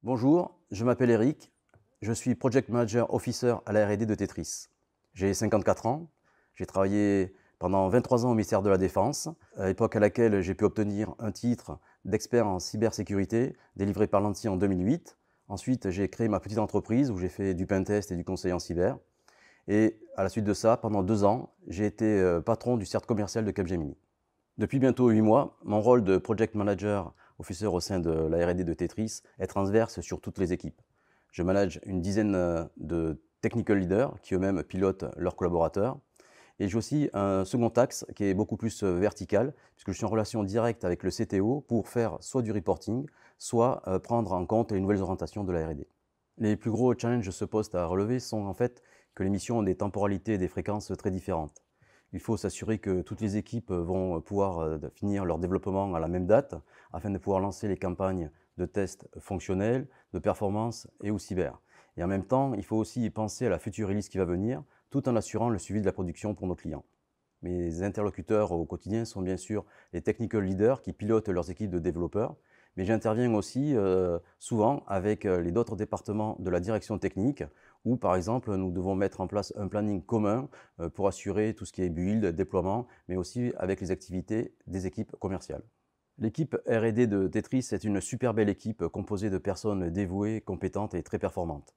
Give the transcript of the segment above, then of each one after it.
Bonjour, je m'appelle Eric, je suis Project Manager Officer à la R&D de Tetris. J'ai 54 ans, j'ai travaillé pendant 23 ans au ministère de la Défense, à l'époque à laquelle j'ai pu obtenir un titre d'expert en cybersécurité délivré par l'ANSSI en 2008. Ensuite, j'ai créé ma petite entreprise où j'ai fait du pentest et du conseil en cyber. Et à la suite de ça, pendant 2 ans, j'ai été patron du cercle commercial de Capgemini. Depuis bientôt 8 mois, mon rôle de Project Manager Officer au sein de la R&D de Tetris est transverse sur toutes les équipes. Je manage une dizaine de technical leaders qui eux-mêmes pilotent leurs collaborateurs. Et j'ai aussi un second axe qui est beaucoup plus vertical, puisque je suis en relation directe avec le CTO pour faire soit du reporting, soit prendre en compte les nouvelles orientations de la R&D. Les plus gros challenges de ce poste à relever sont en fait que les missions ont des temporalités et des fréquences très différentes. Il faut s'assurer que toutes les équipes vont pouvoir finir leur développement à la même date afin de pouvoir lancer les campagnes de tests fonctionnels, de performance et ou cyber. Et en même temps, il faut aussi penser à la future release qui va venir tout en assurant le suivi de la production pour nos clients. Mes interlocuteurs au quotidien sont bien sûr les technical leaders qui pilotent leurs équipes de développeurs, mais j'interviens aussi souvent avec les autres départements de la direction technique où, par exemple, nous devons mettre en place un planning commun pour assurer tout ce qui est build, déploiement, mais aussi avec les activités des équipes commerciales. L'équipe R&D de Tetris est une super belle équipe composée de personnes dévouées, compétentes et très performantes.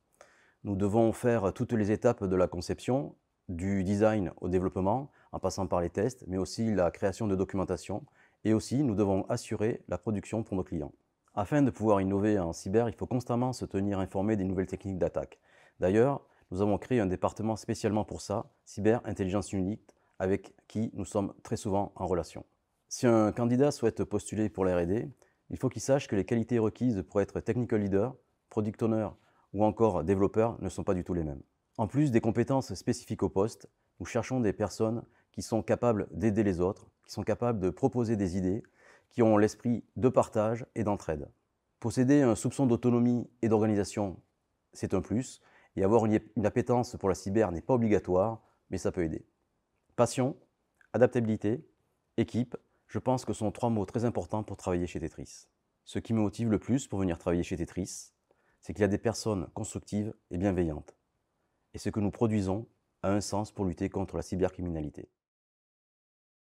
Nous devons faire toutes les étapes de la conception, du design au développement, en passant par les tests, mais aussi la création de documentation. Et aussi, nous devons assurer la production pour nos clients. Afin de pouvoir innover en cyber, il faut constamment se tenir informé des nouvelles techniques d'attaque. D'ailleurs, nous avons créé un département spécialement pour ça, Cyber Intelligence Unit, avec qui nous sommes très souvent en relation. Si un candidat souhaite postuler pour la R&D, il faut qu'il sache que les qualités requises pour être technical leader, product owner ou encore développeurs ne sont pas du tout les mêmes. En plus des compétences spécifiques au poste, nous cherchons des personnes qui sont capables d'aider les autres, qui sont capables de proposer des idées, qui ont l'esprit de partage et d'entraide. Posséder un soupçon d'autonomie et d'organisation, c'est un plus, et avoir une appétence pour la cyber n'est pas obligatoire, mais ça peut aider. Passion, adaptabilité, équipe, je pense que ce sont 3 mots très importants pour travailler chez Tetris. Ce qui me motive le plus pour venir travailler chez Tetris, c'est qu'il y a des personnes constructives et bienveillantes. Et ce que nous produisons a un sens pour lutter contre la cybercriminalité.